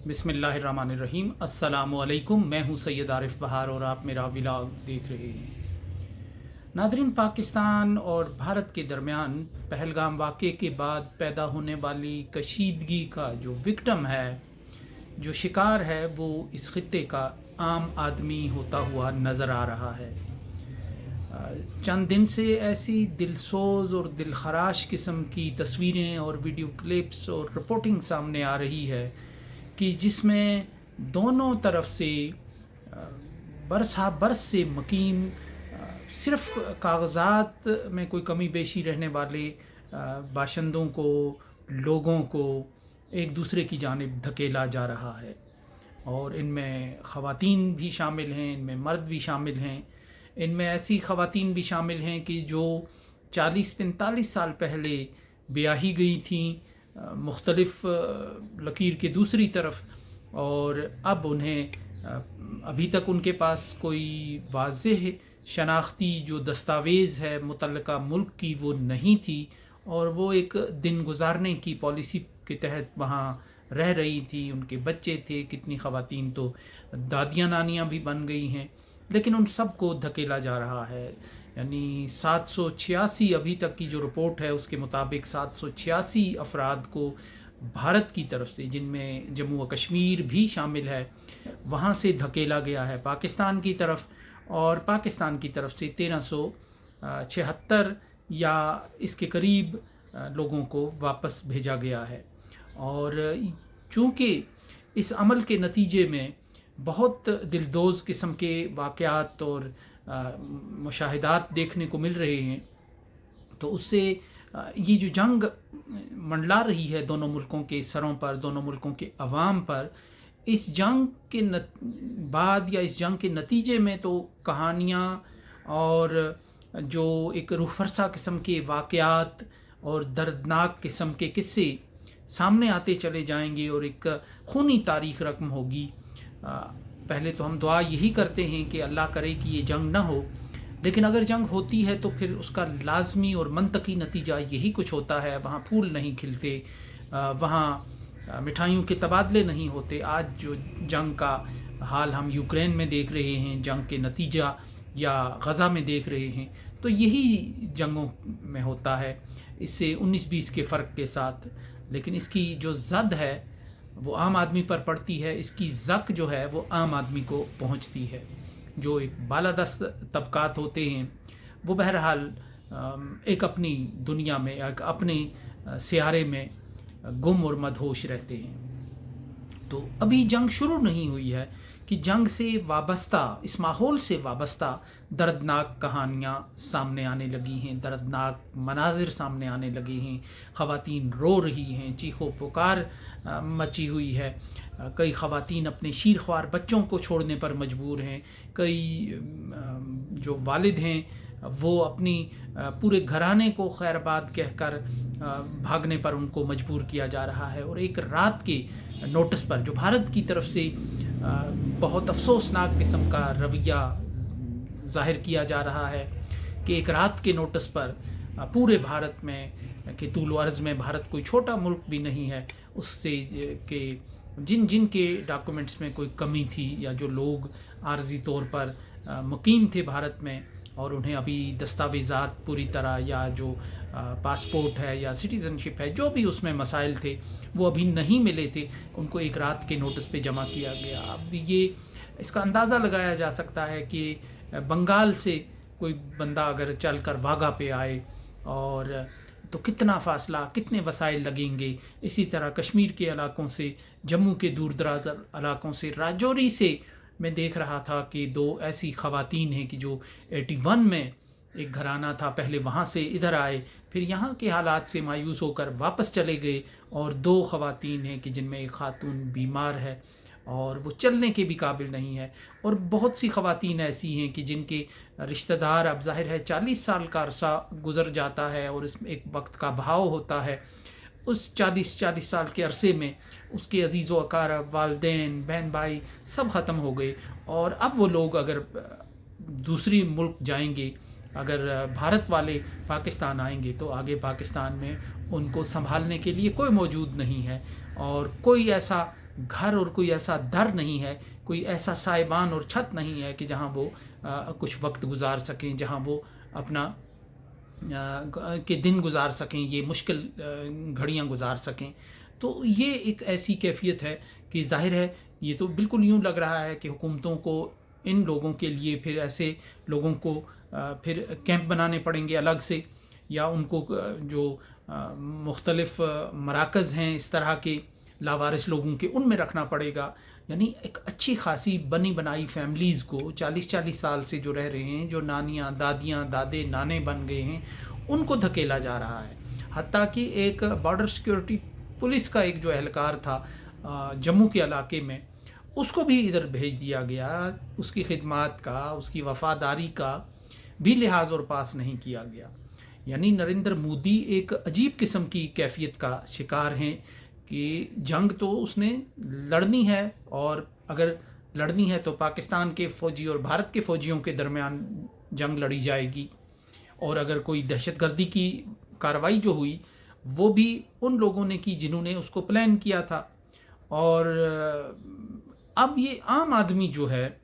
बिस्मिल्लाहिर्रहमानिर्रहीम। अस्सलामुअलैकुम। मैं हूं सैयद आरिफ बहार और आप मेरा व्लॉग देख रहे हैं। नाज़रीन, पाकिस्तान और भारत के दरमियान पहलगाम वाक़े के बाद पैदा होने वाली कशीदगी का जो विक्टिम है, जो शिकार है, वो इस खित्ते का आम आदमी होता हुआ नज़र आ रहा है। चंद दिन से ऐसी दिलसोज़ और दिलखराश किस्म की तस्वीरें और वीडियो क्लिप्स और रिपोर्टिंग सामने आ रही है कि जिसमें दोनों तरफ से बरसा बरस से मकीम सिर्फ़ कागज़ात में कोई कमी बेशी रहने वाले बाशिंदों को, लोगों को एक दूसरे की जानिब धकेला जा रहा है। और इनमें ख़वातीन भी शामिल हैं, इनमें मर्द भी शामिल हैं। इनमें ऐसी ख़वातीन भी शामिल हैं कि जो 40-45 साल पहले ब्याही गई थीं मुख्तलिफ़ लकीर के दूसरी तरफ, और अब उन्हें अभी तक उनके पास कोई वाज़ेह शनाख्ती जो दस्तावेज़ है मुतल्लका मुल्क की वो नहीं थी, और वो एक दिन गुजारने की पॉलिसी के तहत वहाँ रह रही थी। उनके बच्चे थे, कितनी ख़वातीन तो दादियाँ नानियाँ भी बन गई हैं, लेकिन उन सब को धकेला जा रहा है। यानी 786 अभी तक की जो रिपोर्ट है उसके मुताबिक 786 अफराद को भारत की तरफ से, जिनमें जम्मू व कश्मीर भी शामिल है, वहाँ से धकेला गया है पाकिस्तान की तरफ, और पाकिस्तान की तरफ से 1376 या इसके करीब लोगों को वापस भेजा गया है। और चूँकि इस अमल के नतीजे में बहुत दिलदोज़ किस्म के वाक़यात और मुशाहिदात देखने को मिल रहे हैं, तो उससे ये जो जंग मंडला रही है दोनों मुल्कों के सरों पर, दोनों मुल्कों के अवाम पर, इस जंग के बाद या इस जंग के नतीजे में तो कहानियाँ और जो एक रूहफरसा किस्म के वाक़यात और दर्दनाक किस्म के किस्से सामने आते चले जाएंगे और एक खूनी तारीख़ रकम होगी। पहले तो हम दुआ यही करते हैं कि अल्लाह करे कि ये जंग ना हो, लेकिन अगर जंग होती है तो फिर उसका लाजमी और मंतकी नतीजा यही कुछ होता है। वहाँ फूल नहीं खिलते, वहाँ मिठाइयों के तबादले नहीं होते। आज जो जंग का हाल हम यूक्रेन में देख रहे हैं, जंग के नतीजा या गज़ा में देख रहे हैं, तो यही जंगों में होता है, इससे 19-20 के फ़र्क के साथ। लेकिन इसकी जो ज़द है वो आम आदमी पर पड़ती है, इसकी ज़क जो है वो आम आदमी को पहुंचती है। जो एक बालादस्त तबकात होते हैं वो बहरहाल एक अपनी दुनिया में, एक अपने सियारे में गुम और मदहोश रहते हैं। तो अभी जंग शुरू नहीं हुई है कि जंग से वाबस्ता, इस माहौल से वाबस्ता दर्दनाक कहानियाँ सामने आने लगी हैं, दर्दनाक मनाजिर सामने आने लगे हैं। ख़वातीन रो रही हैं, चीखो पुकार मची हुई है। कई ख़वातीन अपने शीरख्वार बच्चों को छोड़ने पर मजबूर हैं। कई जो वालिद हैं वो अपनी पूरे घराने को खैरबाद कहकर भागने पर उनको मजबूर किया जा रहा है। और एक रात के नोटिस पर जो भारत की तरफ से बहुत अफसोसनाक किस्म का रवैया ज़ाहिर किया जा रहा है कि एक रात के नोटिस पर पूरे भारत में कि तूल अर्ज़ में भारत कोई छोटा मुल्क भी नहीं है, उससे कि जिन के डॉक्यूमेंट्स में कोई कमी थी या जो लोग आर्जी तौर पर मुकीम थे भारत में और उन्हें अभी दस्तावेज़ात पूरी तरह या जो पासपोर्ट है या सिटीज़नशिप है, जो भी उसमें मसाइल थे वो अभी नहीं मिले थे, उनको एक रात के नोटिस पे जमा किया गया। अब ये इसका अंदाज़ा लगाया जा सकता है कि बंगाल से कोई बंदा अगर चल कर वाघा पे आए और तो कितना फ़ासला, कितने वसाइल लगेंगे। इसी तरह कश्मीर के इलाकों से, जम्मू के दूर दराज इलाकों से, राजौरी से मैं देख रहा था कि 2 ऐसी ख़वातीन हैं कि जो 81 में एक घराना था, पहले वहाँ से इधर आए, फिर यहाँ के हालात से मायूस होकर वापस चले गए, और 2 ख़वातीन हैं कि जिनमें एक ख़ातून बीमार है और वो चलने के भी काबिल नहीं है। और बहुत सी ख़वातीन ऐसी हैं कि जिनके रिश्तेदार, अब ज़ाहिर है 40 साल का अरसा गुज़र जाता है और इसमें एक वक्त का भाव होता है। उस 40 साल के अरसे में उसके अजीज़ व अकारब, वालदैन, बहन भाई सब ख़त्म हो गए, और अब वो लोग अगर दूसरी मुल्क जाएंगे, अगर भारत वाले पाकिस्तान आएंगे, तो आगे पाकिस्तान में उनको संभालने के लिए कोई मौजूद नहीं है और कोई ऐसा घर और कोई ऐसा दर नहीं है, कोई ऐसा साइबान और छत नहीं है कि जहाँ वो कुछ वक्त गुजार सकें, जहाँ वो अपना के दिन गुजार सकें, ये मुश्किल घड़ियाँ गुजार सकें। तो ये एक ऐसी कैफ़ियत है कि ज़ाहिर है, ये तो बिल्कुल यूँ लग रहा है कि हुकूमतों को इन लोगों के लिए फिर ऐसे लोगों को फिर कैंप बनाने पड़ेंगे अलग से, या उनको जो मुख्तलिफ़ मराकज़ हैं इस तरह के लावारिस लोगों के, उनमें रखना पड़ेगा। यानी एक अच्छी खासी बनी बनाई फैमिलीज़ को 40-40 साल से जो रह रहे हैं, जो नानियाँ, दादियाँ, दादे, नाने बन गए हैं, उनको धकेला जा रहा है। हत्ता कि एक बॉर्डर सिक्योरिटी पुलिस का एक जो एहलकार था जम्मू के इलाके में, उसको भी इधर भेज दिया गया। उसकी खिदमत का, उसकी वफ़ादारी का भी लिहाज और पास नहीं किया गया। यानी नरेंद्र मोदी एक अजीब किस्म की कैफ़ियत का शिकार हैं कि जंग तो उसने लड़नी है, और अगर लड़नी है तो पाकिस्तान के फ़ौजी और भारत के फ़ौजियों के दरमियान जंग लड़ी जाएगी। और अगर कोई दहशतगर्दी की कार्रवाई जो हुई, वो भी उन लोगों ने की जिन्होंने उसको प्लान किया था। और अब ये आम आदमी जो है,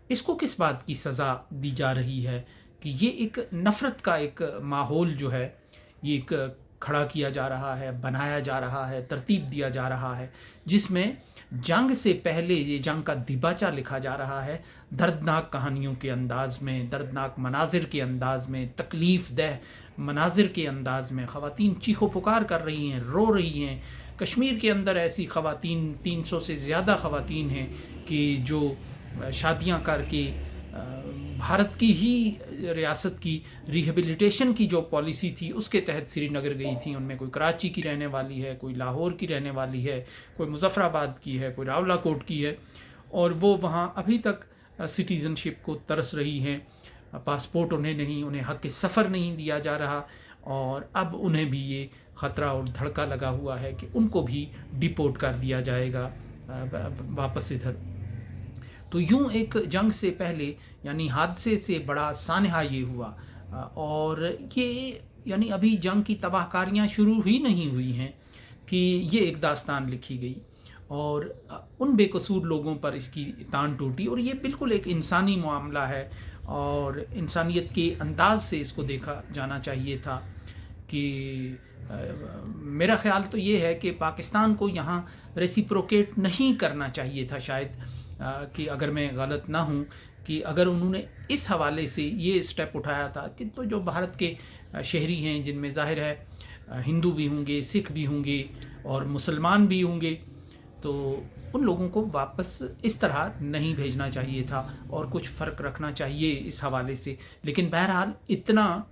इसको किस बात की सज़ा दी जा रही है कि ये एक नफ़रत का एक माहौल जो है, ये एक खड़ा किया जा रहा है, बनाया जा रहा है, तरतीब दिया जा रहा है, जिसमें जंग से पहले ये जंग का दिबाचा लिखा जा रहा है, दर्दनाक कहानियों के अंदाज़ में, दर्दनाक मनाजिर के अंदाज़ में, तकलीफ़ दह मनाजिर के अंदाज़ में। ख़वातीन चीखो पुकार कर रही हैं, रो रही हैं। कश्मीर के अंदर ऐसी ख़वातीन 300 से ज़्यादा ख़वातीन हैं कि जो शादियां करके भारत की ही रियासत की रिहेबिलिटेशन की जो पॉलिसी थी उसके तहत श्रीनगर गई थी। उनमें कोई कराची की रहने वाली है, कोई लाहौर की रहने वाली है, कोई मुज़फ़्फ़राबाद की है, कोई रावलाकोट की है, और वो वहाँ अभी तक सिटीज़नशिप को तरस रही हैं। पासपोर्ट उन्हें नहीं, उन्हें हक़ सफ़र नहीं दिया जा रहा, और अब उन्हें भी ये ख़तरा और धड़का लगा हुआ है कि उनको भी डिपोर्ट कर दिया जाएगा वापस इधर। तो यूँ एक जंग से पहले, यानी हादसे से बड़ा सानहा ये हुआ, और ये यानी अभी जंग की तबाहकारियाँ शुरू ही नहीं हुई हैं कि ये एक दास्तान लिखी गई और उन बेकसूर लोगों पर इसकी तान टूटी। और ये बिल्कुल एक इंसानी मामला है, और इंसानियत के अंदाज से इसको देखा जाना चाहिए था कि मेरा ख़्याल तो ये है कि पाकिस्तान को यहाँ रेसिप्रोकेट नहीं करना चाहिए था शायद, कि अगर मैं गलत ना हूँ, कि अगर उन्होंने इस हवाले से ये स्टेप उठाया था कि तो जो भारत के शहरी हैं, जिनमें ज़ाहिर है हिंदू भी होंगे, सिख भी होंगे और मुसलमान भी होंगे, तो उन लोगों को वापस इस तरह नहीं भेजना चाहिए था और कुछ फ़र्क रखना चाहिए इस हवाले से। लेकिन बहरहाल इतना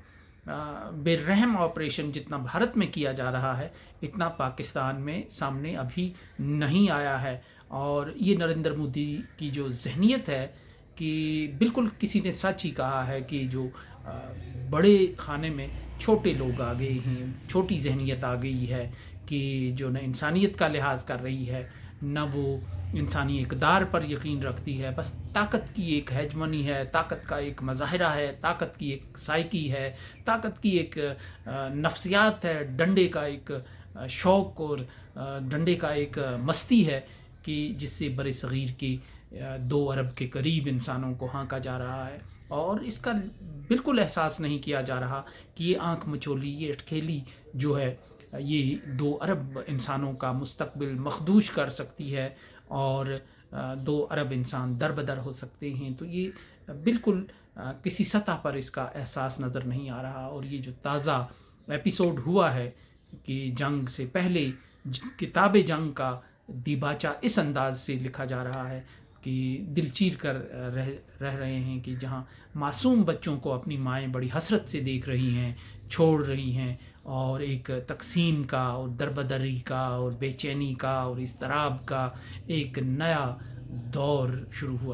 बेरहम ऑपरेशन जितना भारत में किया जा रहा है, इतना पाकिस्तान में सामने अभी नहीं आया है। और ये नरेंद्र मोदी की जो जहनीत है कि बिल्कुल किसी ने सच ही कहा है कि जो बड़े खाने में छोटे लोग आ गए हैं, छोटी जहनीत आ गई है कि जो न इंसानियत का लिहाज कर रही है, न वो इंसानी इक़दार पर यकीन रखती है, बस ताकत की एक हेजमनी है, ताकत का एक मज़ाहिरा है, ताकत की एक साइकी है, ताकत की एक नफ्सियात है, डंडे का एक शौक़ और डंडे का एक मस्ती है कि जिससे बड़े सग़ीर के 2 अरब के करीब इंसानों को हाँका जा रहा है। और इसका बिल्कुल एहसास नहीं किया जा रहा कि ये आँख मचोली, ये अटखेली जो है, ये 2 अरब इंसानों का मुस्तक़बिल मखदूश कर सकती है और 2 अरब इंसान दरबदर हो सकते हैं। तो ये बिल्कुल किसी सतह पर इसका एहसास नज़र नहीं आ रहा। और ये जो ताज़ा एपिसोड हुआ है कि जंग से पहले किताब जंग का दिबाचा इस अंदाज से लिखा जा रहा है कि दिल चीर कर रह रहे हैं कि जहाँ मासूम बच्चों को अपनी माएँ बड़ी हसरत से देख रही हैं, छोड़ रही हैं, और एक तकसीम का और दरबदरी का और बेचैनी का और इज़्तिराब का एक नया दौर शुरू हुआ।